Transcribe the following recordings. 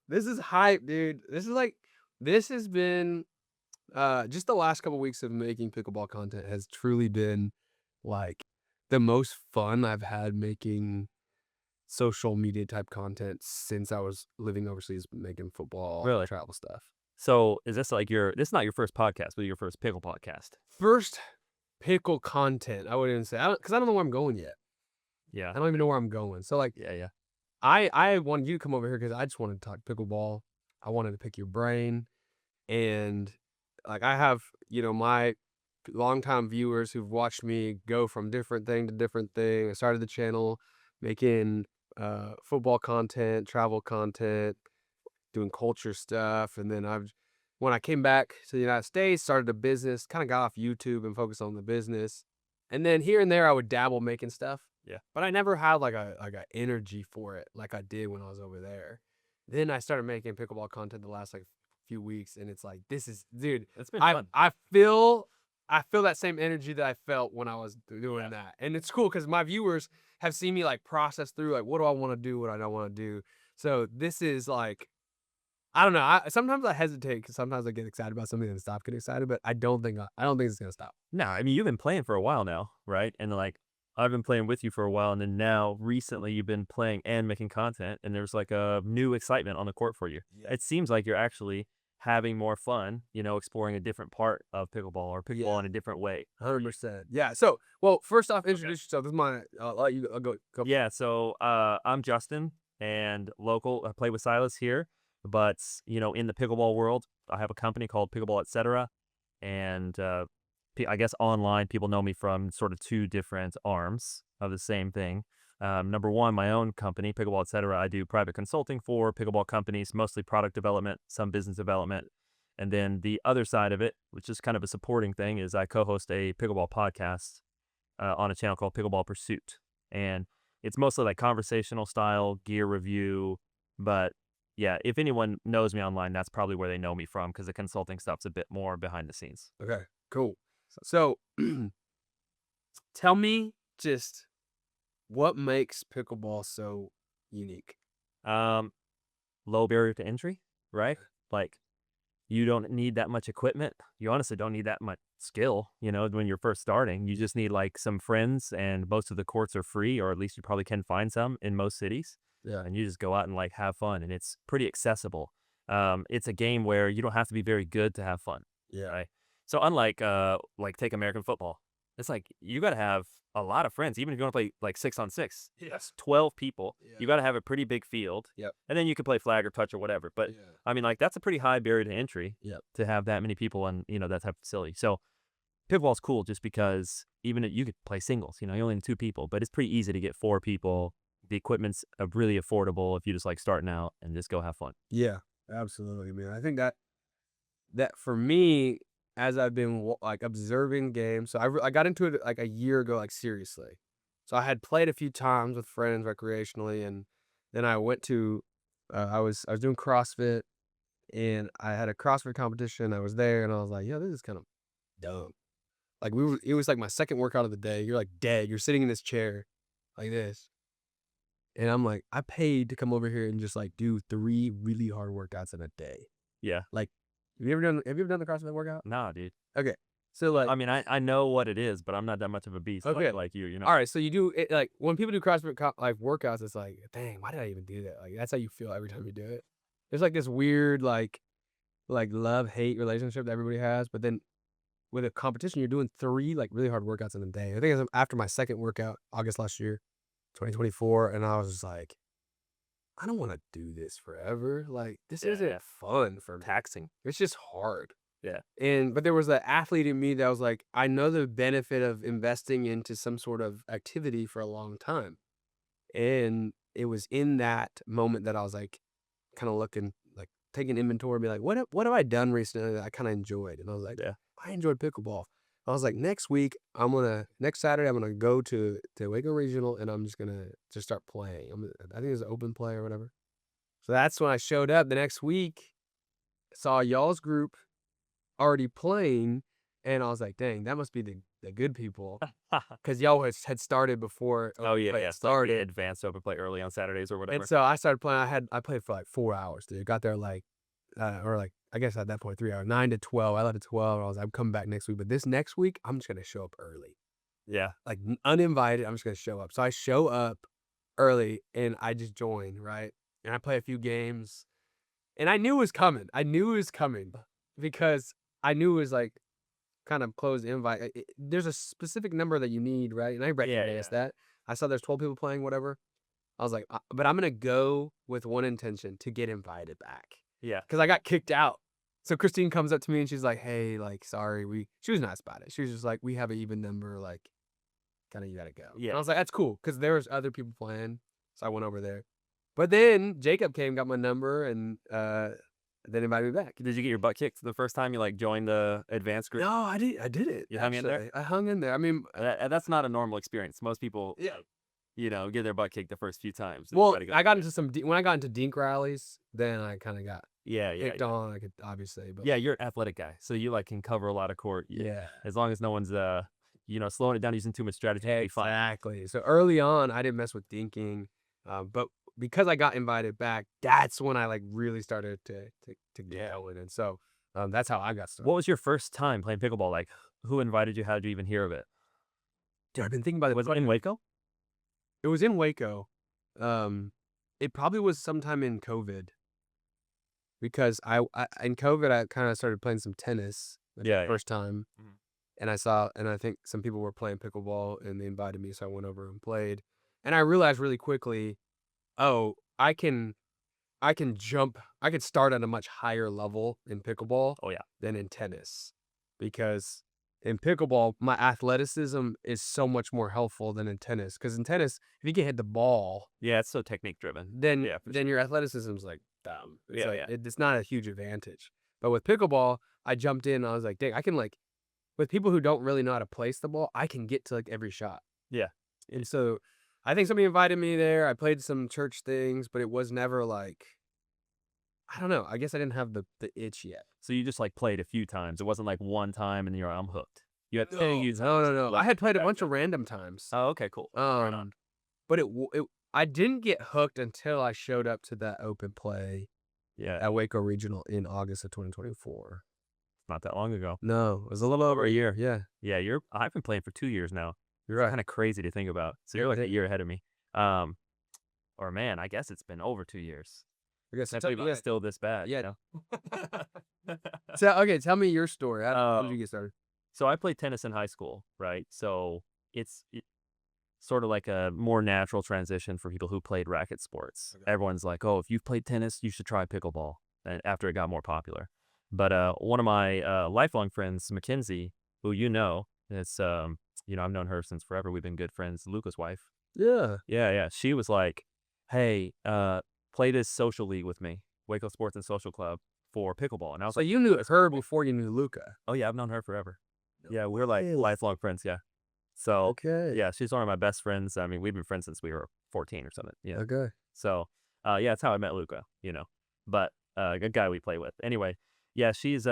This is hype, dude. This has been just the last couple weeks of making pickleball content has truly been like the most fun I've had making social media type content since I was living overseas making football Really? travel stuff. So is this like this is not your first podcast, but your first pickle podcast? First pickle content, I wouldn't even say, because I don't know where I'm going yet. Yeah. I don't even know where I'm going. So like, Yeah, yeah. I wanted you to come over here because I just wanted to talk pickleball. I wanted to pick your brain, and like I have, my longtime viewers who've watched me go from different thing to different thing. I started the channel making football content, travel content, doing culture stuff, and then when I came back to the United States, started a business, kind of got off YouTube and focused on the business. And then here and there I would dabble making stuff. Yeah. But I never had like a energy for it like I did when I was over there. Then I started making pickleball content the last like few weeks, and it's like this is, dude, It's been I fun. I feel I feel that same energy that I felt when I was doing Yeah. that. And it's cool because my viewers have seen me like process through like what do I want to do, what I don't want to do. So this is like, I don't know. Sometimes I hesitate because sometimes I get excited about something and stop getting excited, but I don't think it's gonna stop. No, I mean, you've been playing for a while now, right? And like, I've been playing with you for a while, and then now recently you've been playing and making content, and there's like a new excitement on the court for you. Yeah. It seems like you're actually having more fun, exploring a different part of pickleball or pickleball Yeah. in a different way. 100%. Yeah. So, well, first off, introduce yourself. This is my. I'll let you. I'll go. Yeah, so I'm Justin and local. I play with Silas here, but in the pickleball world, I have a company called Pickleball Etc. And I guess online people know me from sort of two different arms of the same thing. Number one, my own company, Pickleball Etc. I do private consulting for pickleball companies, mostly product development, some business development. And then the other side of it, which is kind of a supporting thing, is I co-host a pickleball podcast on a channel called Pickleball Pursuit. And it's mostly like conversational style gear review. But yeah, if anyone knows me online, that's probably where they know me from because the consulting stuff's a bit more behind the scenes. Okay. Cool. So, tell me just what makes pickleball so unique. Um, Low barrier to entry, right? Like you don't need that much equipment. You honestly don't need that much skill, when you're first starting. You just need like some friends, and most of the courts are free, or at least you probably can find some in most cities. Yeah. And you just go out and like have fun, and it's pretty accessible. It's a game where you don't have to be very good to have fun, Yeah. right? So unlike like take American football, it's like you got to have a lot of friends, even if you want to play like 6-on-6. Yes. 12 people. Yeah. You got to have a pretty big field, Yep. and then you can play flag or touch or whatever. But Yeah. I mean, like that's a pretty high barrier to entry Yep. to have that many people in that type of facility. So pickleball's cool just because even if you could play singles, you only need two people, but it's pretty easy to get four people. The equipment's really affordable if you just like starting out and just go have fun. Yeah. Absolutely, man. I think that for me, as I've been like observing games, so I got into it like a year ago, like seriously. So I had played a few times with friends recreationally, and then I went to, I was doing CrossFit, and I had a CrossFit competition. I was there, and I was like, "Yo, this is kind of dumb." Like it was like my second workout of the day. You're like dead. You're sitting in this chair, like this, and I'm like, I paid to come over here and just like do 3 really hard workouts in a day. Yeah. Like, have you ever done the CrossFit workout? Nah, dude. Okay. So, like, I mean, I know what it is, but I'm not that much of a beast okay. like you. Alright, so you do it like, when people do CrossFit like, workouts, it's like, "Dang, why did I even do that?" Like, that's how you feel every time you do it. There's, like, this weird, like, love-hate relationship that everybody has, but then with a competition, you're doing 3, like, really hard workouts in a day. I think it was after my second workout, August last year, 2024, and I was just like, "I don't wanna do this forever." Like, this Yeah, isn't yeah. fun for me. Taxing. It's just hard. Yeah. But there was an athlete in me that was like, I know the benefit of investing into some sort of activity for a long time. And it was in that moment that I was like, kind of looking, like taking inventory, and be like, what have I done recently that I kind of enjoyed? And I was like, Yeah. I enjoyed pickleball. I was like, next Saturday, I'm gonna go to Waco Regional, and I'm just gonna just start playing. I think it's an open play or whatever. So that's when I showed up the next week, saw y'all's group already playing, And I was like, dang, that must be the good people. Because y'all had started before Oh, open yeah, play yeah. had It's like the started. advanced open play early on Saturdays or And whatever. so I started playing. I played for like 4 hours, dude. Got there like, or like, I guess at that point, 3 hours, 9 to 12. I left at 12. I was like, I'm coming back next week. But this next week, I'm just going to show up early. Yeah. Like uninvited. I'm just going to show up. So I show up early and I just join, right? And I play a few games. And I knew it was coming. I knew it was coming because I knew it was like kind of closed invite. There's a specific number that you need, right? And I Yeah, recognized yeah. that. I saw there's 12 people playing, whatever. I was like, but I'm going to go with one intention to get invited back Yeah. because I got kicked out. So Christine comes up to me and she's like, hey, like, sorry. She was nice about it. She was just like, we have an even number, like, kind of you got to go. And Yeah. I was like, that's cool because there was other people playing. So I went over there. But then Jacob came, got my number, and then invited me back. Did you get your butt kicked the first time you like joined the advanced group? No, I did it. You hung in there? I hung in there. I mean, That's not a normal experience. Most people, yeah. get their butt kicked the first few times. Well, I got into when I got into dink rallies, then I kind of got yeah, picked on. I could obviously, but yeah, you're an athletic guy, so you like can cover a lot of court. yeah, As long as no one's slowing it down using too much strategy, you'll be fine. exactly. So early on, I didn't mess with dinking, but because I got invited back, that's when I like really started to get going, and so that's how I got started. What was your first time playing pickleball like? Who invited you? How did you even hear of it? Dude, I've been thinking about it. Was it in Waco? It was in Waco. It probably was sometime in COVID because I in COVID I kind of started playing some tennis the first time, and I think some people were playing pickleball and they invited me, so I went over and played, and I realized really quickly, oh, I can start at a much higher level in pickleball Oh yeah. than in tennis because in pickleball, my athleticism is so much more helpful than in tennis. Because in tennis, if you can hit the ball, Yeah, it's so technique driven. then Yeah, for then your athleticism is like dumb. It's Yeah, like, yeah. it's not a huge advantage. But with pickleball, I jumped in and I was like, dang, I can like, with people who don't really know how to place the ball, I can get to like every shot. Yeah. And so I think somebody invited me there. I played some church things, but it was never like, I don't know. I guess I didn't have the itch yet. So you just like played a few times. It wasn't like one time and you're I'm hooked. You had No. I had played a bunch of random times. Oh, okay, cool. Right on. But I didn't get hooked until I showed up to that open play Yeah, at Waco Regional in August of 2024. not that long ago. No, it was a little over a year. Yeah, Yeah, I've been playing for 2 years now. you're right. Kind of crazy to think about. So you're like a year ahead of me. Or man, I guess it's been over 2 years. I guess Can't believe it's still this bad. Yeah. You know? So tell me your story. How did you get started? So I played tennis in high school, right? So it's sort of like a more natural transition for people who played racket sports. Okay. Everyone's like, oh, if you've played tennis, you should try pickleball. And after it got more popular. But one of my lifelong friends, Mackenzie, who it's I've known her since forever. We've been good friends. Luca's wife. Yeah. Yeah. She was like, hey, play this social league with me, Waco Sports and Social Club for pickleball. And I was So like, you knew her before you knew Luca. oh yeah, I've known her forever. Yeah, we're like lifelong friends. Yeah. So Okay. yeah, she's one of my best friends. I mean, we've been friends since we were 14 or something. Yeah. Okay. So yeah, that's how I met Luca. But a good guy we play with. Anyway, yeah, she's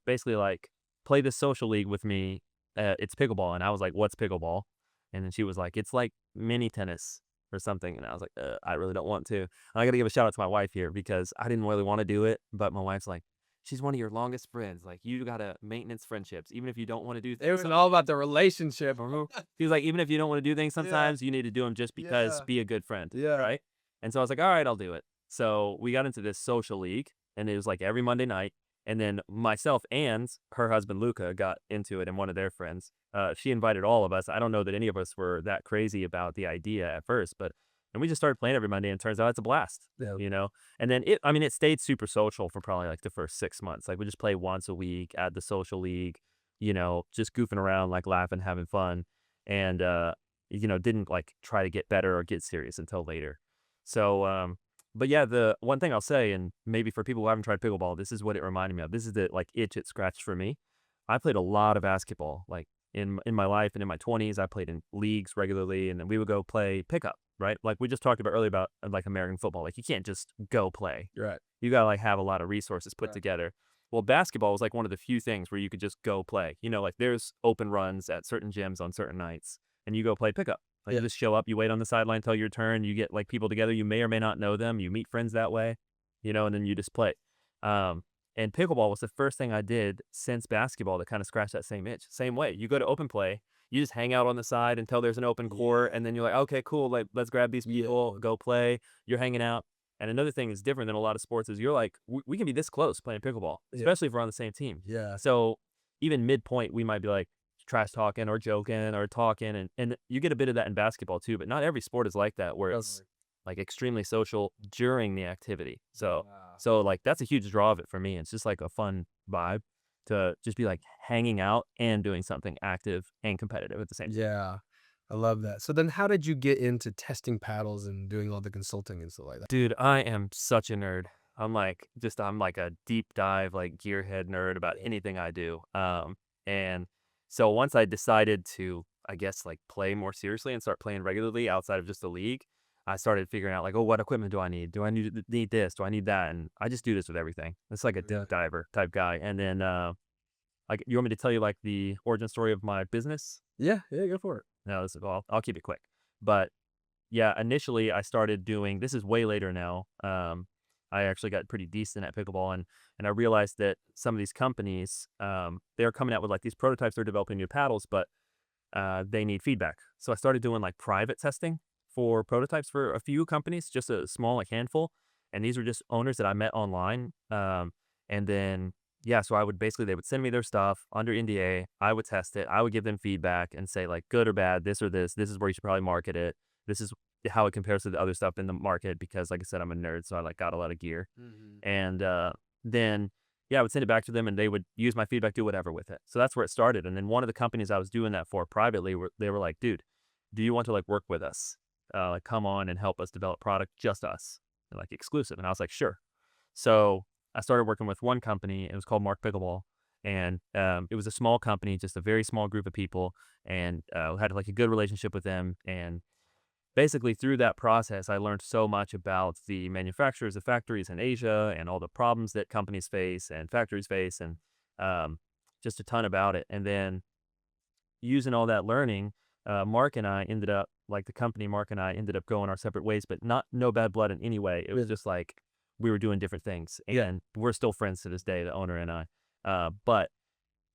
basically like, play this social league with me. It's pickleball, and I was like, what's pickleball? And then she was like, it's like mini tennis or something. And I was like, I really don't want to. And I got to give a shout out to my wife here because I didn't really want to do it, but my wife's like, she's one of your longest friends. Like, you got to maintenance friendships, even if you don't want to do things. It was all about the relationship. She was like, even if you don't want to do things sometimes, you need to do them just because, be a good friend. Yeah. Right? And so I was like, all right, I'll do it. So we got into this social league, and it was like every Monday night. And then myself and her husband, Luca, got into it, and one of their friends. She invited all of us. I don't know that any of us were that crazy about the idea at first, and we just started playing every Monday, and it turns out it's a blast. Yeah. And then it stayed super social for probably like the first 6 months. Like we just play once a week at the social league, just goofing around, like laughing, having fun, and didn't like try to get better or get serious until later. So, but yeah, the one thing I'll say, and maybe for people who haven't tried pickleball, this is what it reminded me of. This is the like itch it scratched for me. I played a lot of basketball, like in my life, and in my 20s, I played in leagues regularly, and then we would go play pickup, right? Like we just talked about earlier about like American football. Like you can't just go play. You're right. You gotta like have a lot of resources put together. Well, basketball was like one of the few things where you could just go play. Like there's open runs at certain gyms on certain nights, and you go play pickup. Like you Yeah. just show up, you wait on the sideline until your turn. You get like people together. You may or may not know them. You meet friends that way, and then you just play. Um, and pickleball was the first thing I did since basketball to kind of scratch that same itch. Same way, you go to open play, you just hang out on the side until there's an open court, Yeah. and then you're like, okay, cool, like let's grab these people, Yeah. go play. You're hanging out. And another thing that's different than a lot of sports is you're like, we can be this close playing pickleball, Yeah. especially if we're on the same team. Yeah. So even midpoint, we might be like trash talking or joking or talking, and you get a bit of that in basketball too. But not every sport is like that, where it's Totally. like extremely social during the activity. So Wow. so like that's a huge draw of it for me. It's just like a fun vibe to just be like hanging out and doing something active and competitive at the same time. Yeah. I love that. So then how did you get into testing paddles and doing all the consulting and stuff like that? Dude, I am such a nerd. I'm like a deep dive, like gearhead nerd about anything I do. And so once I decided to, I guess, like play more seriously and start playing regularly outside of just the league, I started figuring out like, oh, what equipment do I need? Do I need this? Do I need that? And I just do this with everything. It's like a deep Really? diver type guy. And then, like, you want me to tell you like the origin story of my business? Yeah, yeah, go for it. No, I'll keep it quick. But yeah, initially I started doing this is way later now. I actually got pretty decent at pickleball, and I realized that some of these companies, they're coming out with like these prototypes, they're developing new paddles, but they need feedback. So I started doing like private testing for prototypes for a few companies, just a small like handful, and these were just owners that I met online. And then yeah, so I would basically they would send me their stuff under NDA. I would test it. I would give them feedback and say like good or bad, this or this. This is where you should probably market it. This is how it compares to the other stuff in the market because, like I said, I'm a nerd, so I like got a lot of gear. Mhm. And then yeah, I would send it back to them, and they would use my feedback, do whatever with it. So that's where it started. And then one of the companies I was doing that for privately, they were like, "Dude, do you want to like work with us? Like, come on and help us develop product, just us, and, like exclusive." And I was like, "Sure." So I started working with one company. It was called Mark Pickleball, and it was a small company, just a very small group of people, and had like a good relationship with them. And basically through that process, I learned so much about the manufacturers, the factories in Asia, and all the problems that companies face and factories face, and um, just a ton about it. And then using all that learning, Mark and I ended up like the company. Mark and I ended up going our separate ways, but not no bad blood in any way. It was Really? just like we were doing different things, Yeah. and we're still friends to this day, the owner and I. But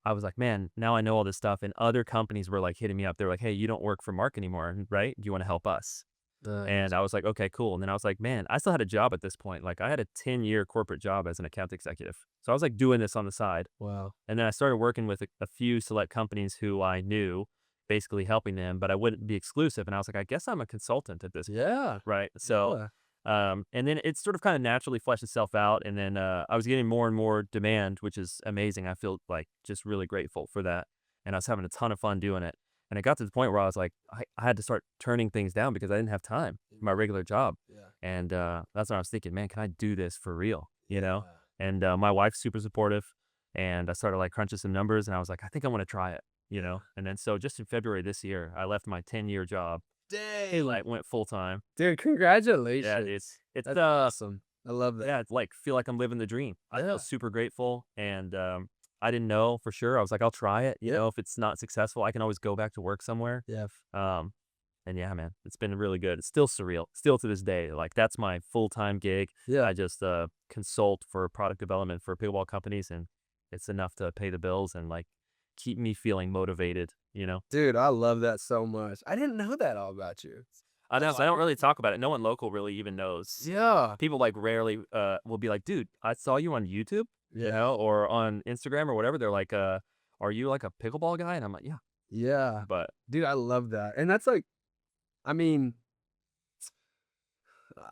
I was like, man, now I know all this stuff, and other companies were like hitting me up. They're like, hey, you don't work for Mark anymore, right? Do you want to help us? Nice. And I was like, okay, cool. And then I was like, man, I still had a job at this point. Like I had a 10-year corporate job as an account executive. So I was like doing this on the side. Wow. And then I started working with a few select companies who I knew, basically helping them, but I wouldn't be exclusive. And I was like, I guess I'm a consultant at this point, Yeah. right? So, Yeah. and then it sort of kind of naturally fleshed itself out. And then I was getting more and more demand, which is amazing. I feel like just really grateful for that. And I was having a ton of fun doing it. And it got to the point where I was like, I had to start turning things down because I didn't have time for my regular job. Yeah. And that's when I was thinking, man, can I do this for real? Yeah. And my wife's super supportive. And I started like crunching some numbers, and I was like, I think I want to try it. And then so just in February this year, I left my 10-year job. Dang. I went full time. Dude, Yeah, congratulations. it's That's awesome. I love that. yeah, it's like feel like I'm living the dream. I feel Yeah. super grateful, and I didn't know for sure. I was like, I'll try it. Yep. If it's not successful, I can always go back to work somewhere. Yeah. Um, and yeah, man, it's been really good. It's still surreal, still to this day. Like that's my full time gig. Yeah. I just consult for product development for pickleball companies, and it's enough to pay the bills and like keep me feeling motivated. Dude, I love that so much. I didn't know that all about you. I know. So I don't really talk about it. No one local really even knows. Yeah. People like rarely will be like, dude, I saw you on YouTube, Yeah. or on Instagram or whatever. They're like, are you like a pickleball guy? And I'm like, yeah, Yeah. but Dude, I love that. And that's like, I mean,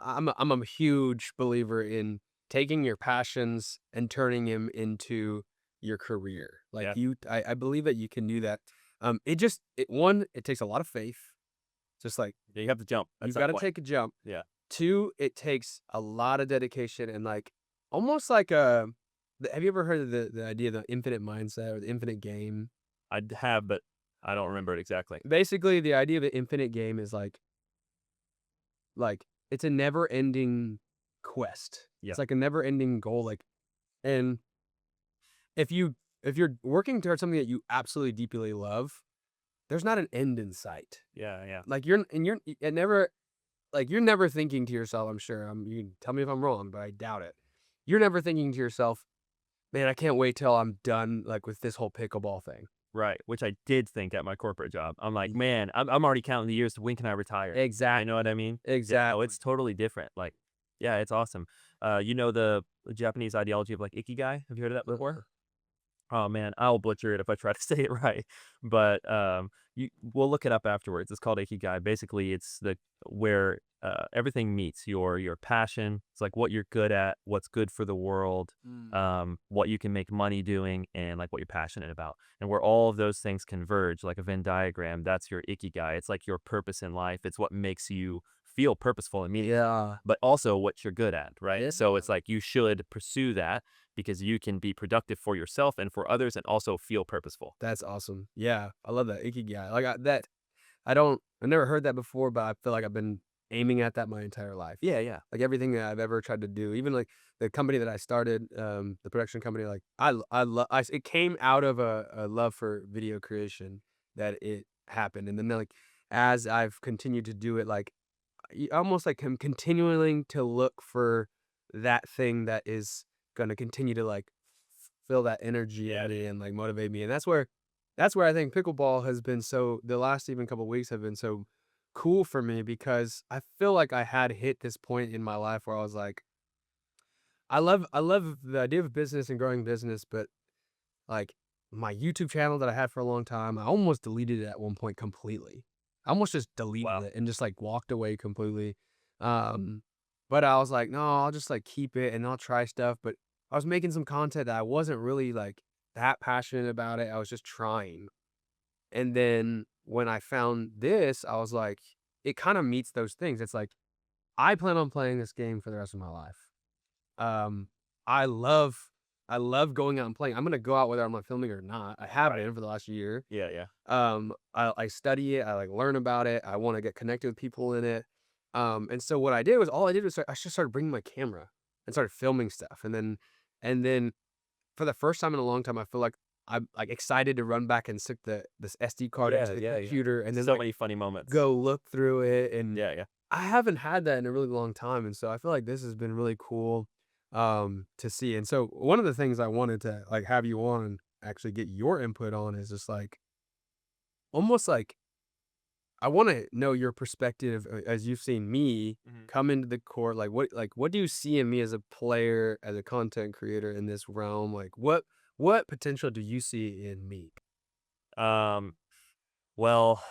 I'm a huge believer in taking your passions and turning them into your career. Like yeah, I believe that you can do that. It takes a lot of faith. Just like yeah, you have to jump you at some got to point. take a jump. Yeah, Two, it takes a lot of dedication and like almost like have you ever heard of the idea of the infinite mindset or the infinite game? I have, but I don't remember it exactly. Basically, the idea of an infinite game is like it's a never-ending quest. Yeah, It's like a never-ending goal. Like, and if you if you're working towards something that you absolutely deeply love, there's not an end in sight. Yeah, yeah. Like you're it never like you're never thinking to yourself, I'm sure. You can tell me if I'm wrong, but I doubt it. You're never thinking to yourself, man, I can't wait till I'm done like with this whole pickleball thing. Right, which I did think at my corporate job. I'm like, Y- "Man, I'm already counting the years to when can I retire?" You know what Exactly. I mean? Yeah, no, Exactly. it's totally different, like yeah, it's awesome. You know the Japanese ideology of, like, ikigai? Have you heard of that before? Uh-uh. Oh, man, I'll butcher it if I try to say it right, but, we'll look it up afterwards. It's called ikigai. Basically, it's the where, everything meets your passion. It's like what you're good at, what's good for the world, Mm. what you can make money doing, and, like, what you're passionate about. And where all of those things converge, like a Venn diagram, that's your ikigai. It's like your purpose in life. It's what makes you feel purposeful and meaningful, Yeah. but also what you're good at, right? Yeah. So it's like you should pursue that because you can be productive for yourself and for others and also feel purposeful. That's awesome. Yeah. I love that ikigai. I never heard that before, but I feel like I've been aiming at that my entire life. Yeah, yeah. Like everything that I've ever tried to do, even like the company that I started, the production company, like I love, it came out of a love for video creation that it happened. And then like, as I've continued to do it, like almost like I'm continuing to look for that thing that is going to continue to like feel that energy Yeah, in me and like motivate me. And that's where I think pickleball has been so the last even couple weeks have been so cool for me because I feel like I had hit this point in my life where I was like, I love the idea of business and growing business, but like my YouTube channel that I had for a long time, I almost deleted it at one point completely. I almost just deleted wow. it and just like walked away completely. Um, but I was like, no, I'll just like keep it and I'll try stuff. But I was making some content that I wasn't really like that passionate about it. I was just trying. And then when I found this, I was like, it kind of meets those things. It's like, I plan on playing this game for the rest of my life. Um, I love I love going out and playing. I'm gonna go out whether I'm, like, filming or not. I have Right. been for the last year. Yeah, yeah. I study it, I, like, learn about it, I wanna get connected with people in it. And so what I did was all I did was I just started bringing my camera and started filming stuff, and then for the first time in a long time, I feel like I'm, like, excited to run back and stick this SD card Yeah, into the yeah, yeah. computer and then, So like, many funny moments. go look through it, and Yeah, yeah. I haven't had that in a really long time, and so I feel like this has been really cool, to see, and so one of the things I wanted to, like, have you on and actually get your input on is just, like, almost like I wanna know your perspective, as you've seen me Mhm. come into the court, what do you see in me as a player, as a content creator in this realm? Like, what potential do you see in me? Um, well,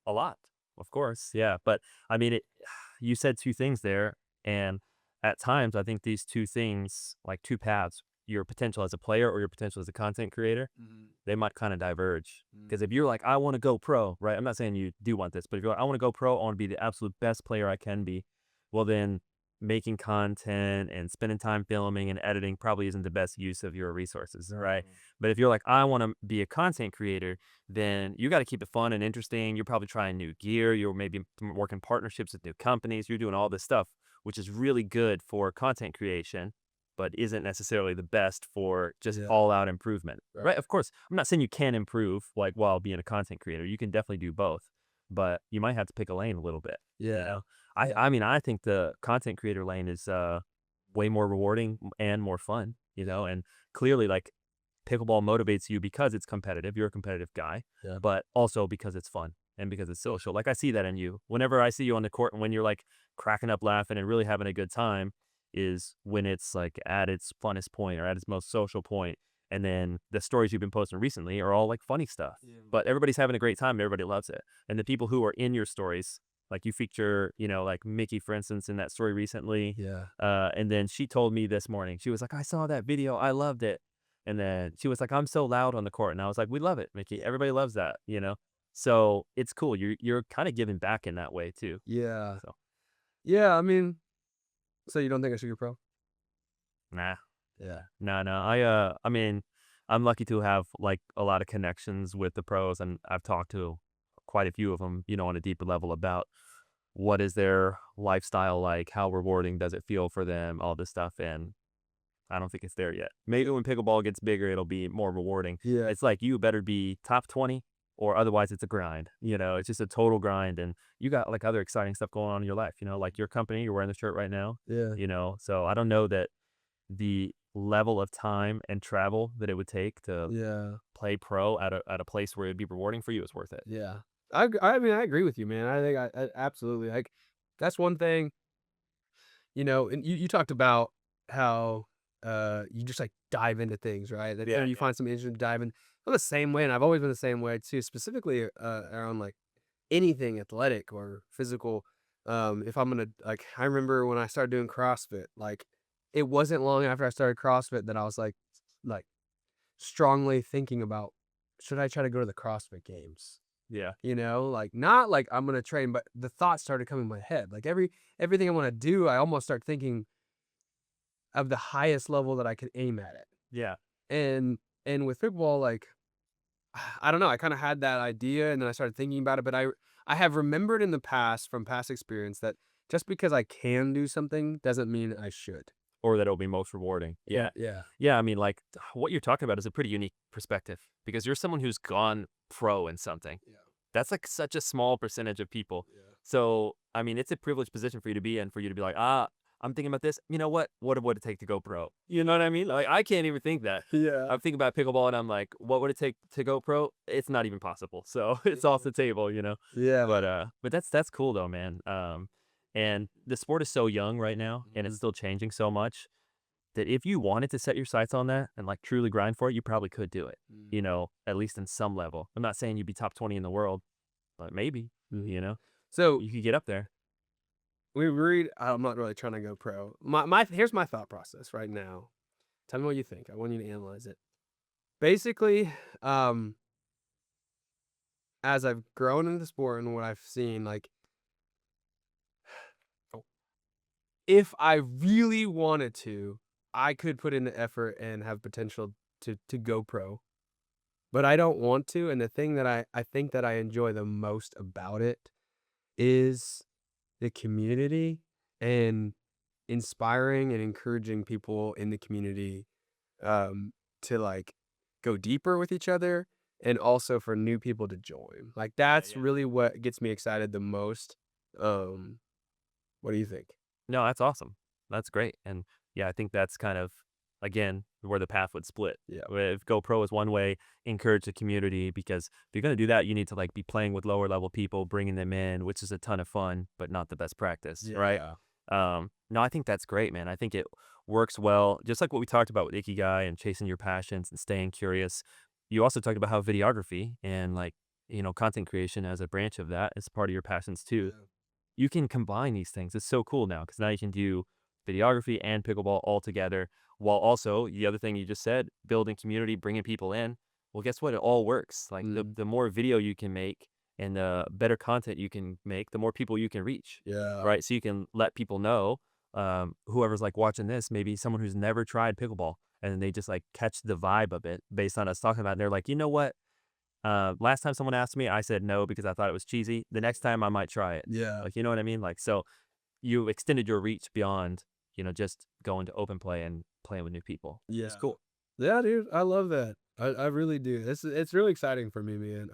a lot, of course, yeah, but, I mean, you said 2 things there, and at times, I think these 2 things, like 2 paths, your potential as a player or your potential as a content creator, Mhm. they might kinda diverge. Because Mm. if you're like, "I wanna go pro," right? I'm not saying you do want this, but if you're like, "I wanna go pro, I wanna be the absolute best player I can be," well, then making content and spending time filming and editing probably isn't the best use of your resources, right? Mm. But if you're like, "I wanna be a content creator," then you gotta keep it fun and interesting. You're probably trying new gear. You're maybe working partnerships with new companies. You're doing all this stuff, which is really good for content creation, but isn't necessarily the best for just Yeah, all out improvement, right. right? Of course, I'm not saying you can improve like while being a content creator. You can definitely do both, but you might have to pick a lane a little bit. You Yeah. know, Yeah. I mean, I think the content creator lane is way more rewarding and more fun. And clearly, like pickleball motivates you because it's competitive. You're a competitive guy, Yeah. but also because it's fun and because it's social. Like I see that in you. Whenever I see you on the court and when you're like cracking up laughing and really having a good time is when it's like at its funnest point or at its most social point. And then the stories you've been posting recently are all like funny stuff. Yeah. But everybody's having a great time and everybody loves it. And the people who are in your stories, like you feature, like Mickey, for instance, in that story recently. Yeah. And then she told me this morning, she was like, I saw that video. I loved it. And then she was like, "I'm so loud on the court." And I was like, "We love it, Mickey. Everybody loves that." So it's cool. You're kind of giving back in that way too. Yeah. So Yeah, I mean, so you don't think I should go pro? nah, Yeah. no. I mean, I'm lucky to have like a lot of connections with the pros, and I've talked to quite a few of them, on a deeper level about what is their lifestyle like, how rewarding does it feel for them, all this stuff. And I don't think it's there yet. Maybe when pickleball gets bigger, it'll be more rewarding. Yeah. It's like you better be top 20 or otherwise it's a grind. It's just a total grind. And you got like other exciting stuff going on in your life, like your company, you're wearing the shirt right now, Yeah. So I don't know that the level of time and travel that it would take to Yeah. play pro at a place where it'd be rewarding for you is worth it. Yeah. I mean, I agree with you, man. I think I absolutely, like, that's one thing, and you talked about how, you just, like, dive into things, right? That, Yeah, you find something interesting to dive in. I'm the same way, and I've always been the same way too, specifically, around, like, anything athletic or physical. If I'm gonna, like, I remember when I started doing CrossFit, like, it wasn't long after I started CrossFit that I was, like, strongly thinking about, should I try to go to the CrossFit Games? yeah, Like, not like I'm gonna train, but the thoughts started coming in my head. Like, everything I wanna do, I almost start thinking of the highest level that I could aim at it. yeah. And with football, like, I don't know, I kinda had that idea, and then I started thinking about it, but I have remembered in the past, from past experience, that just because I can do something doesn't mean I should. Or that it'll be most rewarding. Yeah. Yeah. Yeah, I mean, like, what you're talking about is a pretty unique perspective because you're someone who's gone pro in something. Yeah. That's, like, such a small percentage of people. Yeah. So, I mean, it's a privileged position for you to be in, for you to be like, I'm thinking about this. You know what? What would it take to go pro? You know what I mean? Like, I can't even think that. Yeah. I'm thinking about pickleball and I'm like, what would it take to go pro? It's not even possible. So it's off the table. Yeah. But that's cool though, man. And the sport is so young right now and it's Mhm. still changing so much that if you wanted to set your sights on that and like truly grind for it, you probably could do it, Mm. at least in some level. I'm not saying you'd be top 20 in the world, but maybe, So you could get up there. we read. I'm not really trying to go pro. My Here's my thought process right now. Tell me what you think. I want you to analyze it. Basically, um, as I've grown into the sport and what I've seen, like, if I really wanted to, I could put in the effort and have potential to go pro. But I don't want to. And the thing that I think that I enjoy the most about it is the community, and inspiring and encouraging people in the community, to, like, go deeper with each other, and also for new people to join. Like, Yeah, that's yeah. really what gets me excited the most. Um, what do you think? No, that's awesome. That's great. And yeah, I think that's kind of, again, where the path would split. Yeah. Where if GoPro is one way, encourage the community because if you're going to do that, you need to like be playing with lower level people, bringing them in, which is a ton of fun, but not the best practice, right? Yeah. No, I think that's great, man. I think it works well, just like what we talked about with Ikigai and chasing your passions and staying curious. You also talked about how videography and like, content creation as a branch of that is part of your passions too. Yeah. You can combine these things. It's so cool now because now you can do videography and pickleball all together while also the other thing you just said, building community, bringing people in. Well, guess what? It all works. Like Mm. the more video you can make and the better content you can make, the more people you can reach, Yeah. right? So you can let people know, whoever's like watching this, maybe someone who's never tried pickleball and then they just like catch the vibe of it based on us talking about it. And they're like, you know what? Last time someone asked me, I said no because I thought it was cheesy. The next time I might try it. Yeah. Like, you know what I mean? Like, so you extended your reach beyond, just going to open play and playing with new people. It's Yeah. cool. Yeah, dude. I love that. I really do. It's really exciting for me, man.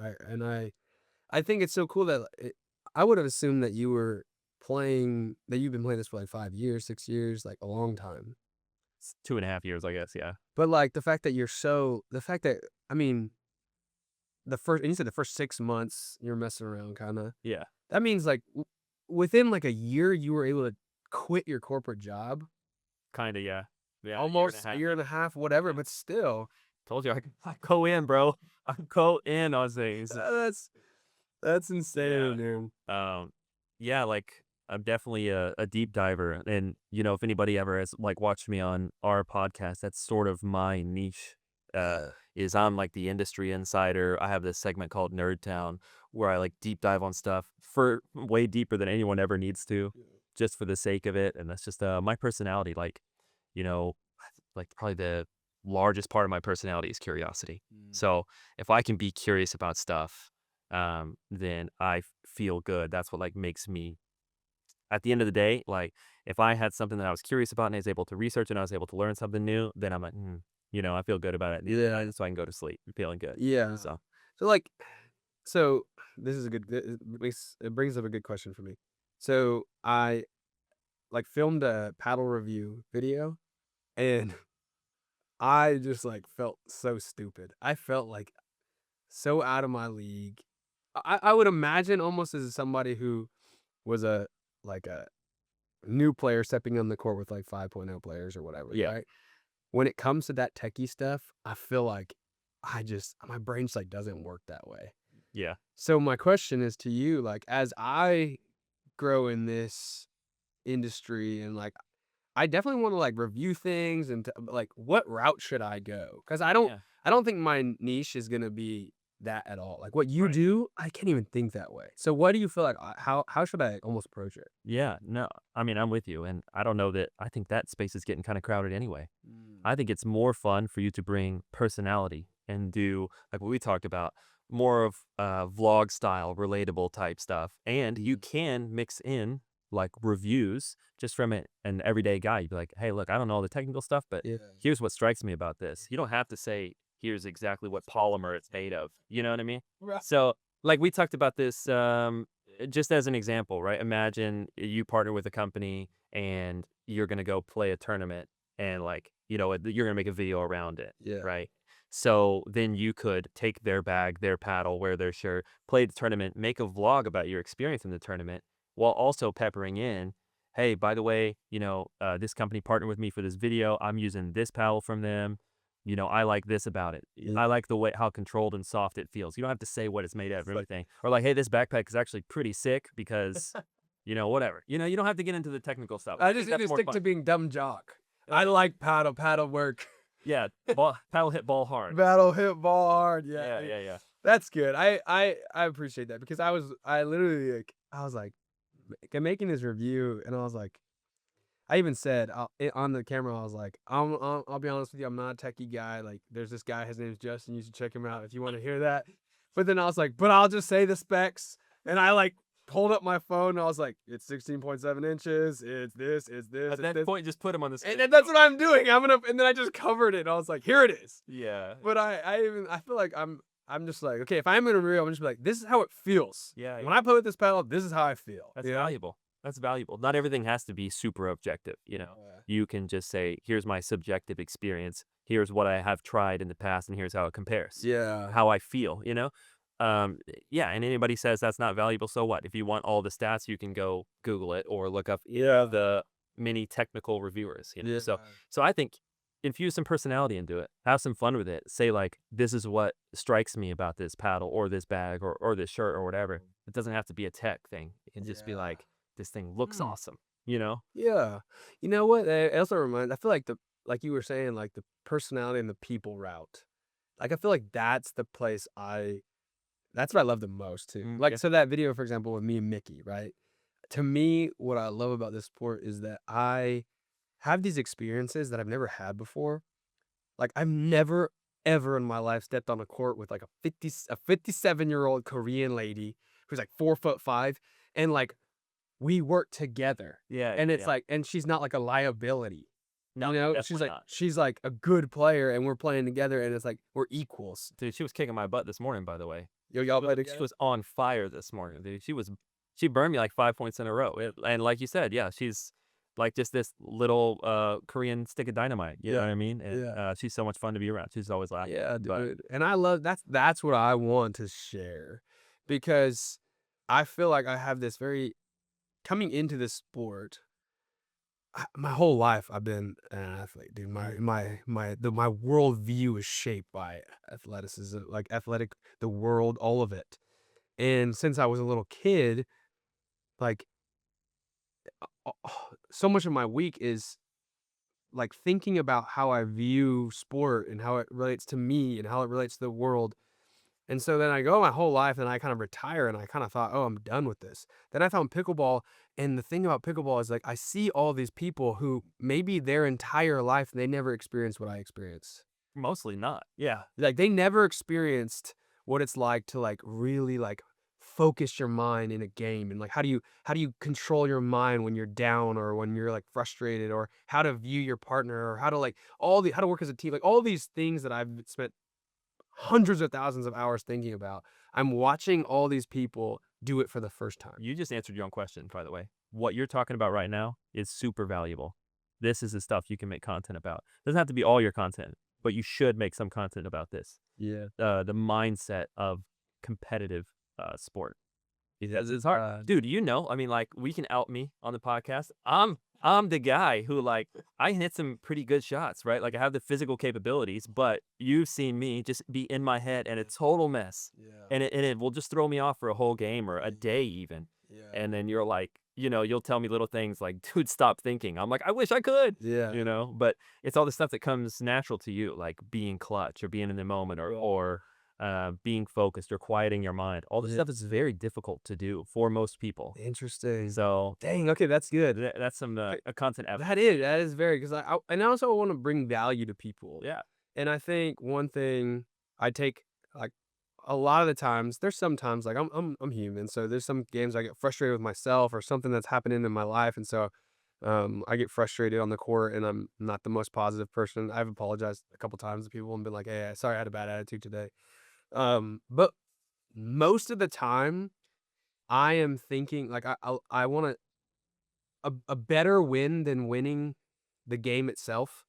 I think it's so cool that I would have assumed that you've been playing this for like 5 years, 6 years, like a long time. It's 2.5 years, I guess. Yeah. But like the fact that, I mean, and you said the first 6 months you're messing around, kind of. Yeah. That means like within like a year you were able to quit your corporate job, Kind of. Yeah. Yeah. A year and a almost a half. year and a half, whatever. Yeah. But still, Told you I go in, bro. I go in on things. that's insane, Yeah. dude. Yeah, like I'm definitely a deep diver. And, if anybody ever has like watched me on our podcast, that's sort of my niche. Is I'm like the industry insider. I have this segment called Nerd Town where I like deep dive on stuff for way deeper than anyone ever needs to, just for the sake of it. And that's just my personality. Like, you know, like probably the largest part of my personality is curiosity. Mm. So if I can be curious about stuff, then I feel good. That's what like makes me at the end of the day, like If I had something that I was curious about and I was able to research and I was able to learn something new, then I'm like, I feel good about it. Yeah. So I can go to sleep feeling good. Yeah. So So like, so this is a good. It brings up a good question for me. So I like filmed a paddle review video, and I just like felt so stupid. I felt like so out of my league. I would imagine almost as somebody who was a new player stepping on the court with like 5.0 players or whatever, yeah, right? When it comes to that techie stuff, I feel like my brain just like doesn't work that way. yeah, So my question is to you, like as I grow in this industry and like I definitely want to like review things and like what route should I go? Because yeah. I don't think my niche is gonna be that at all. Like what you Right. do, I can't even think that way. So what do you feel like? How should I almost approach it? Yeah, no, I mean, I'm with you, and I don't know that I think that space is getting kind of crowded anyway. Mm. I think it's more fun for you to bring personality and do like what we talked about, more of vlog style, relatable type stuff. And you can mix in like reviews just from an everyday guy. You'd be like, hey, look, I don't know all the technical stuff, but Yeah. here's what strikes me about this. You don't have to say, here's exactly what polymer it's made of. You know what I mean? Right. So, like we talked about this just as an example, right? Imagine you partner with a company and you're going to go play a tournament and like you're gonna make a video around it, Yeah. right? So then you could take their bag, their paddle, wear their shirt, play the tournament, make a vlog about your experience in the tournament, while also peppering in, hey, by the way, this company partnered with me for this video. I'm using this paddle from them. I like this about it. Yeah. I like the way how controlled and soft it feels. You don't have to say what it's made of It's or like anything. Or like, hey, this backpack is actually pretty sick because, whatever. You don't have to get into the technical stuff. I I just think need that's to more stick fun. to being dumb jock. I Uh, like paddle work. Yeah, paddle hit ball hard. Battle hit ball hard. Yeah. Yeah, yeah, yeah. That's good. I appreciate that because I literally like I was like making this review and I was like I even said on the camera I was like I'll be honest with you, I'm not a techie guy. Like there's this guy, his name's Justin, you should check him out if you want to hear that. But then I was like, but I'll just say the specs, and I like pulled up my phone and I was like, it's 16.7 inches, it's this, At it's that this. point, just put him on the And screen. then that's what I'm doing. And then I just covered it. And I was like, here it is. Yeah, But I feel like I'm just like, okay, if I'm in a reel, I'm just be like, this is how it feels. yeah, When I play with this pedal, this is how I feel. that's You know? valuable. That's valuable. Not everything has to be super objective. Yeah. You can just say, here's my subjective experience. Here's what I have tried in the past, and here's how it compares. Yeah. How I feel. Yeah, and anybody says that's not valuable, so what? If you want all the stats, you can go Google it or look up Yeah. the many technical reviewers. Yeah. So I think infuse some personality into it. Have some fun with it. Say like, this is what strikes me about this paddle or this bag or this shirt or whatever. It doesn't have to be a tech thing. It can just be Yeah. like, this thing looks Hmm. awesome. Yeah. You know what? It also reminds, I feel like like you were saying, like the personality and the people route. Like I feel like that's what I love the most too. Like, Yeah. so that video, for example, with me and Mickey, right? To me, what I love about this sport is that I have these experiences that I've never had before. Like I've never ever in my life stepped on a court with like a 57-year-old Korean lady who's like 4'5", and like we work together. Yeah, And it's yeah. like, and she's not like a liability. No, definitely not. She's like a good player and we're playing together and it's like we're equals. Dude, she was kicking my butt this morning, by the way. Yo, y'all play She together? was on fire this morning, dude. She burned me like 5 points in a row. And like you said, yeah, she's like just this little Korean stick of dynamite. You know Yeah. what I mean? And Yeah. she's so much fun to be around. She's always laughing. Yeah, But dude. And I love that's what I want to share because I feel like I have this very coming into this sport. My whole life I've been an athlete, dude. My worldview is shaped by athleticism, like athletic, the world, all of it. And since I was a little kid, like so much of my week is like thinking about how I view sport and how it relates to me and how it relates to the world. And so then I go my whole life and I kind of retire and I kind of thought, oh, I'm done with this. Then I found pickleball. And the thing about pickleball is like I see all these people who maybe their entire life they never experienced what I experienced. mostly not. Yeah. Like they never experienced what it's like to like really like focus your mind in a game, and like how do you control your mind when you're down or when you're like frustrated, or how to view your partner, or how to like how to work as a team, like all these things that I've spent hundreds of thousands of hours thinking about. I'm watching all these people do it for the first time. You just answered your own question, by the way. What you're talking about right now is super valuable. This is the stuff you can make content about. Doesn't have to be all your content, but you should make some content about this. Yeah. The mindset of competitive sport. It's hard, Uh, dude. I mean, like, we can out me on the podcast. I'm the guy who, like, I can hit some pretty good shots, right? Like, I have the physical capabilities, but you've seen me just be in my head and a total mess, Yeah. and it will just throw me off for a whole game or a day even. Yeah. And then you're like, you'll tell me little things like, dude, stop thinking. I'm like, I wish I could, Yeah. but it's all the stuff that comes natural to you, like being clutch or being in the moment, or being focused or quieting your mind. All this Yeah. stuff is very difficult to do for most people. Interesting. So Dang. Okay, that's good. that's some a content effort. That is very, because and I also want to bring value to people. Yeah. And I think one thing I take, like, a lot of the times, there's sometimes like I'm human, so there's some games I get frustrated with myself or something that's happening in my life, and so I get frustrated on the court, and I'm not the most positive person. I've apologized a couple times to people and been like, "Hey, sorry, I had a bad attitude today." But most of the time, I am thinking like I want a better win than winning the game itself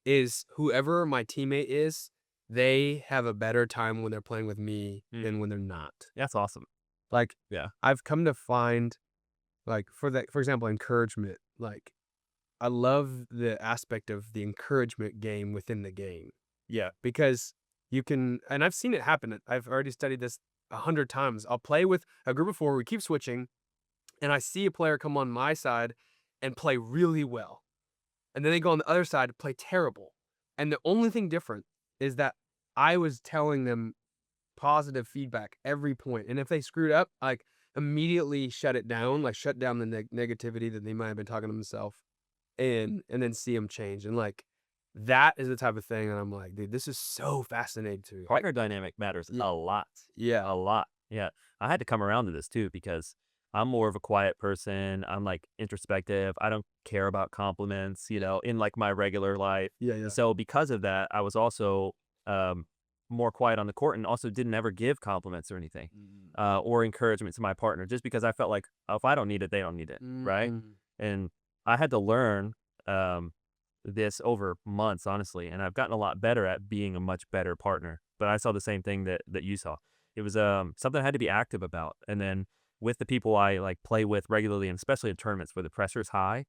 is whoever my teammate is, they have a better time when they're playing with me than when they're not. That's awesome. Like, Yeah. I've come to find, like, for example, encouragement. Like, I love the aspect of the encouragement game within the game, Yeah. because you can, and I've seen it happen. I've already studied this 100 times. I'll play with a group of four. We keep switching, and I see a player come on my side and play really well. And then they go on the other side to play terrible. And the only thing different is that I was telling them positive feedback every point. And if they screwed up, like, immediately shut it down, like shut down the negativity that they might have been talking to themselves, and then see them change. And like, that is the type of thing that I'm like, dude, this is so fascinating to me. Partner dynamic matters Yeah. a lot. Yeah. A lot. Yeah. I had to come around to this too because I'm more of a quiet person. I'm like introspective. I don't care about compliments, in like my regular life. Yeah. Yeah. So because of that, I was also more quiet on the court and also didn't ever give compliments or anything or encouragement to my partner just because I felt like, if I don't need it, they don't need it. Right. Mhm. And I had to learn this over months, honestly, and I've gotten a lot better at being a much better partner. But I saw the same thing that you saw. It was something I had to be active about. And then with the people I like play with regularly, and especially in tournaments where the pressure's high,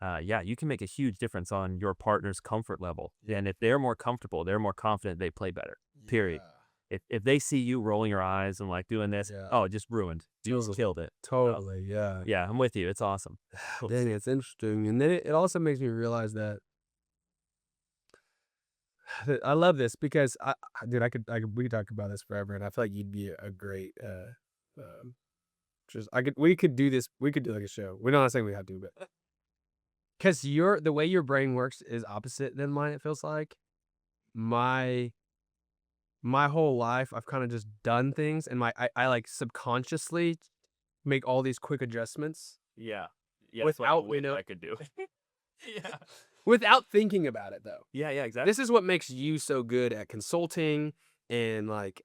yeah, you can make a huge difference on your partner's comfort level. And if they're more comfortable, they're more confident, they play better. Period. If they see you rolling your eyes and like doing this, Yeah. oh, just ruined. You just killed it. Totally. Yeah. Yeah, I'm with you. It's awesome. Dang, it's interesting. And then it also makes me realize that I love this because dude, we could talk about this forever, and I feel like you'd be a great, we could do this. We could do like a show. We're not saying we have to, but because the way your brain works is opposite than mine. It feels like my whole life, I've kind of just done things, and I like subconsciously make all these quick adjustments. Yeah. Yeah. Without, I could do. Yeah. Without thinking about it, though. Yeah, exactly. This is what makes you so good at consulting and like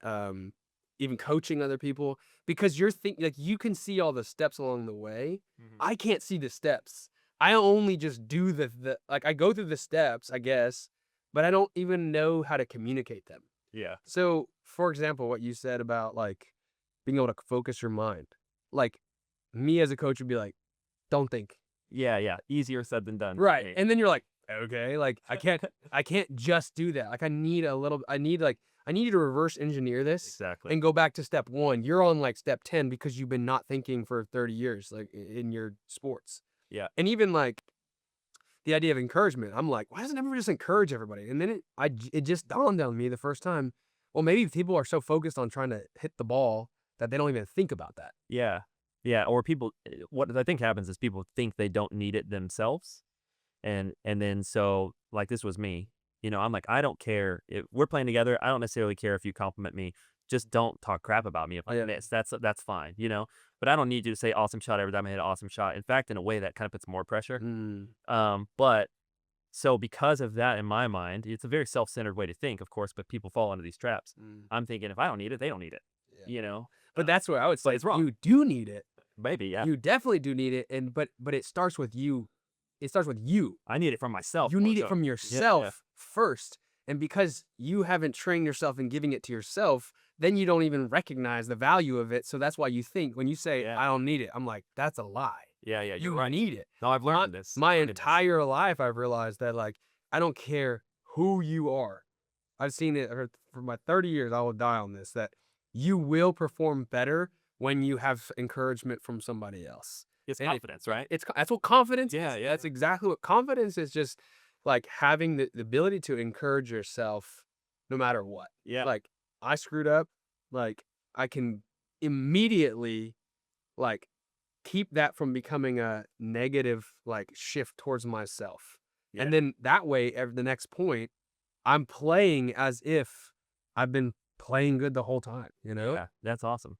even coaching other people, because like, you can see all the steps along the way. I can't see the steps. I only just do the like, I go through the steps, I guess, but I don't even know how to communicate them. Yeah. So, for example, what you said about like being able to focus your mind, like, me as a coach would be like, don't think. Yeah, yeah. Easier said than done. Right. Hey. And then you're like, okay, like, I can't just do that. Like, I need you to reverse engineer this Exactly. and go back to step 1. You're on like step 10 because you've been not thinking for 30 years, like, in your sports. Yeah. And even like the idea of encouragement, I'm like, why doesn't everyone just encourage everybody? And then it just dawned on me the first time, well, maybe people are so focused on trying to hit the ball that they don't even think about that. Yeah. Yeah. Or people, what I think happens is people think they don't need it themselves. And then so, like, this was me. I'm like, I don't care if we're playing together. I don't necessarily care if you compliment me just don't talk crap about me if I miss. That's fine, you know. But I don't need you to say awesome shot every time I hit an awesome shot. In fact, in a way that kind of puts more pressure. Mm, But so because of that, in my mind, it's a very self-centered way to think, of course, but people fall into these traps. mm, I'm thinking if I don't need it, they don't need it, yeah. you know. But that's where I would But say it's wrong. you do need it. Maybe, yeah. You definitely do need it, and but it starts with you. It starts with you. I need it from myself You more need it so. from Yeah, yourself first. And because you haven't trained yourself in giving it to yourself, then you don't even recognize the value of it. So that's why you think when you say, yeah, I don't need it, I'm like, that's a lie. yeah, yeah. You're You right. need it. No, I've My, learned this. my Learned this. entire life, I've realized that, like, I don't care who you are. I've seen it for my 30 years. I will die on this, that you will perform better when you have encouragement from somebody else. It's And confidence, right? that's what confidence Yeah, is. yeah. That's exactly what confidence is. Just like having the ability to encourage yourself no matter what. Yeah, Like, I screwed up, like, I can immediately, like, keep that from becoming a negative, like, shift towards myself. yeah, And then that way, the next point, I'm playing as if I've been playing good the whole time, you know? yeah. That's awesome.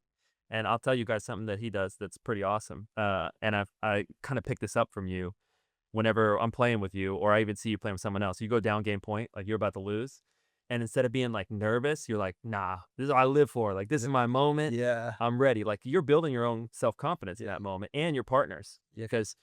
And I'll tell you guys something that he does that's pretty awesome. And I kind of picked this up from you whenever I'm playing with you, or I even see you playing with someone else. You go down game point, like you're about to lose, and instead of being like nervous, you're like, nah, this is what I live for. Like this is my moment. Yeah. I'm ready. Like you're building your own self confidence in Yeah. that moment, and your partners, Yeah. because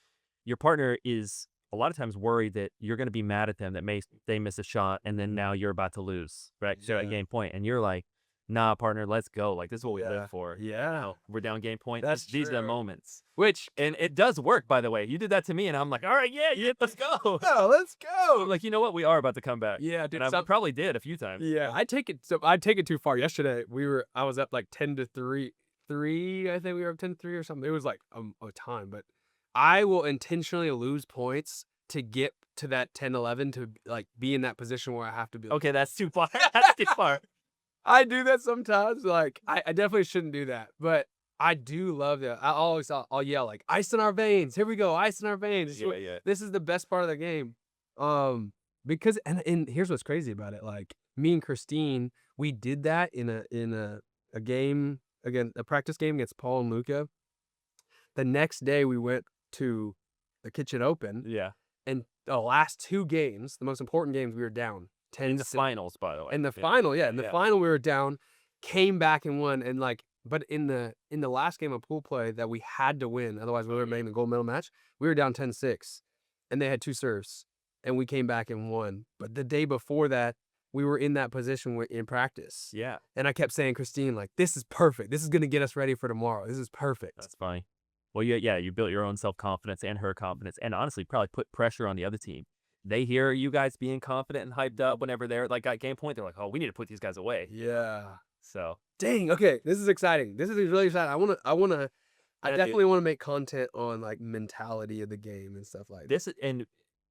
your partner is a lot of times worried that you're going to be mad at them that they miss a shot, and then now you're about to lose, right? So at Yeah. game point, and you're like, nah, partner, let's go. Like this is what we Yeah. live for. Yeah. We're down game point. That's These are the true. moments. Which, And it does work, by the way. You did that to me, and I'm like, all right, yeah, let's go. oh, let's go. I'm like, you know what? We are about to come back. Yeah, dude. And I probably did a few times. Yeah, I take it too far. Yesterday, I was up like 10-3, I think we were up 10-3 or something. It was like a time, but I will intentionally lose points to get to that 10-11 to like be in that position where I have to be. Okay, that's too far. That's too far. I do that sometimes. Like I definitely shouldn't do that, but I do love that. I'll yell like ice in our veins. Here we go, ice in our veins. Yeah, yeah. This is the best part of the game. Because and here's what's crazy about it. Like me and Christine, we did that in a game a practice game against Paul and Luca. The next day we went to the Kitchen Open, Yeah. and the last two games, the most important games, we were down 10 In the finals, by the way. in the final, in the Yeah. final we were down, came back and won, and like, but in the last game of pool play that we had to win, otherwise we were making the gold medal match. We were down 10-6, and they had two serves, and we came back and won. But the day before that, we were in that position in practice, Yeah. and I kept saying, Christine, like, this is perfect. This is gonna get us ready for tomorrow. This is perfect. That's funny. Well, yeah, you built your own self-confidence and her confidence, and honestly, probably put pressure on the other team. They hear you guys being confident and hyped up whenever they're like at game point. They're like, oh, we need to put these guys away. Yeah. So Dang. Okay. This is exciting. This is really exciting. I Yeah, definitely want to make content on like mentality of the game and stuff like that. this and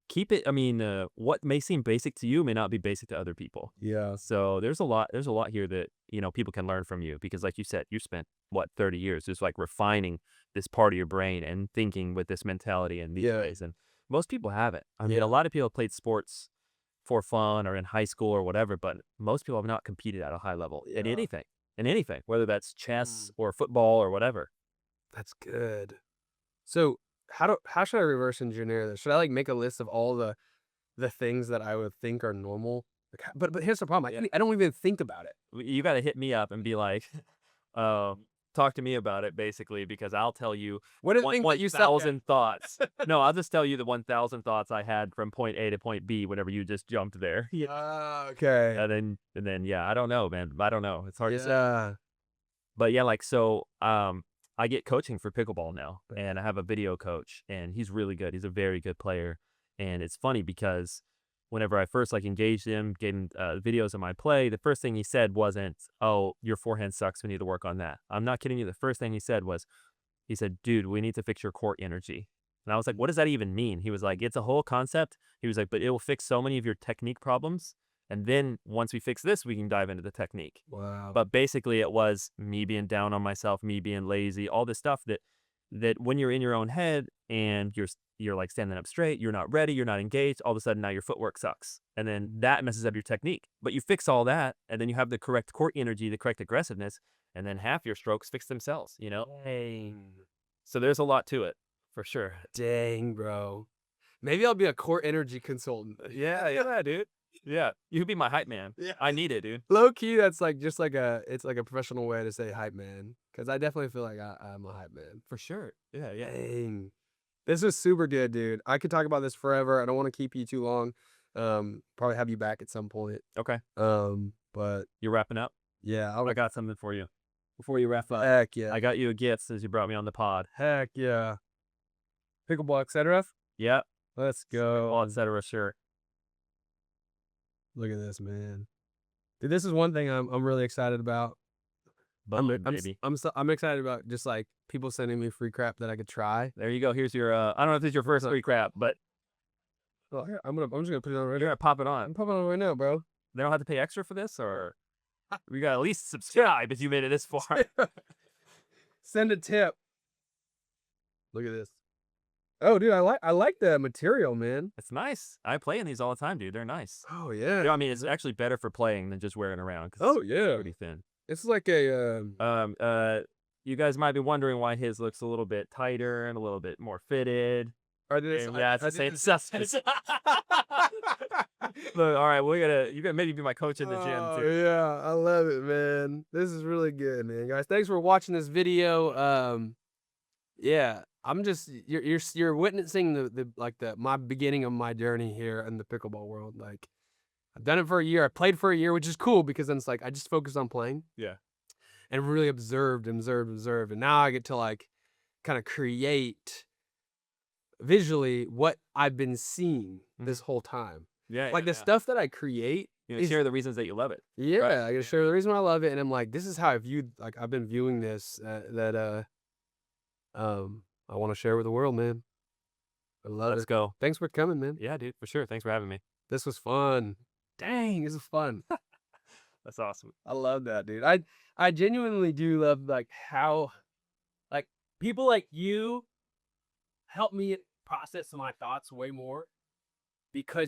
keep it. I mean, what may seem basic to you may not be basic to other people. Yeah. So there's a lot here that, people can learn from you, because like you said, you spent 30 years just like refining this part of your brain and thinking with this mentality and these ways. And most people haven't. I mean, a lot of people have played sports for fun or in high school or whatever, but most people have not competed at a high level in anything, whether that's chess or football or whatever. That's good. So how should I reverse engineer this? Should I like make a list of all the things that I would think are normal? Like, but here's the problem. I don't even think about it. You got to hit me up and be like, talk to me about it, basically, because I'll tell you What are the things that you suck at? 1,000 thoughts. No, I'll just tell you the 1,000 thoughts I had from point A to point B whenever you just jumped there. Okay. And then, yeah, I don't know, man. I don't know. It's hard to say. Yeah. But yeah, like, so, I get coaching for pickleball now, and I have a video coach, and he's really good. He's a very good player. And it's funny because whenever I first like engaged him, gave him videos of my play, the first thing he said wasn't, oh, your forehand sucks, we need to work on that. I'm not kidding you. The first thing he said was, he said, dude, we need to fix your court energy. And I was like, what does that even mean? He was like, it's a whole concept. He was like, but it will fix so many of your technique problems. And then once we fix this, we can dive into the technique. Wow. But basically it was me being down on myself, me being lazy, all this stuff that that when you're in your own head and you're like standing up straight, you're not ready, you're not engaged, all of a sudden now your footwork sucks. And then that messes up your technique. But you fix all that, and then you have the correct court energy, the correct aggressiveness, and then half your strokes fix themselves, you know? Dang. So there's a lot to it, for sure. Dang, bro. Maybe I'll be a core energy consultant. Yeah, dude. Yeah. You could be my hype man. Yeah. I need it, dude. Low key, that's like just like it's like a professional way to say hype man. Cause I definitely feel like I'm a hype man. For sure. Yeah. Dang. This is super good, dude. I could talk about this forever. I don't want to keep you too long. Probably have you back at some point. Okay. But You're wrapping up? yeah, I got something for you before you wrap up. heck yeah. I got you a gift since you brought me on the pod. Heck yeah. Pickleball, etc. Yep. Let's go. All etc. Sure. Look at this, man. Dude, this is one thing I'm really excited about. Baby. I'm excited about just like people sending me free crap that I could try. There you go. Here's your I don't know if this is your first free crap, but Oh, here, I'm just gonna put it on right you're now. gonna pop it I'm on. popping on right now, bro. They don't have to pay extra for this, or we got at least subscribe if you made it this far. Send a tip. Look at this. Oh, dude, I like the material, man. It's nice. I play in these all the time, dude. They're nice. Oh You yeah. know, I mean, it's actually better for playing than just wearing around. 'Cause Oh it's yeah. pretty thin. It's like a You guys might be wondering why his looks a little bit tighter and a little bit more fitted. And yeah, it's the same substance. Look, all right, you gotta maybe be my coach in the gym Oh, too. yeah, I love it, man. This is really good, man. Guys, thanks for watching this video. Yeah, I'm just you're witnessing my beginning of my journey here in the pickleball world. Like, I've done it for a year. I played for a year, which is cool because then it's like I just focused on playing. Yeah. And really observed, and now I get to like kind of create visually what I've been seeing this whole time. Yeah. Like the stuff that I create. You share the reasons that you love it. Yeah, Right. I gotta share the reason why I love it, and I'm like, this is how I've been viewing this. I want to share with the world, man. I love Let's it. go. Thanks for coming, man. Yeah, dude, for sure. Thanks for having me. This was fun. Dang, this is fun. That's awesome. I love that, dude. I genuinely do love like how like people like you help me process my thoughts way more because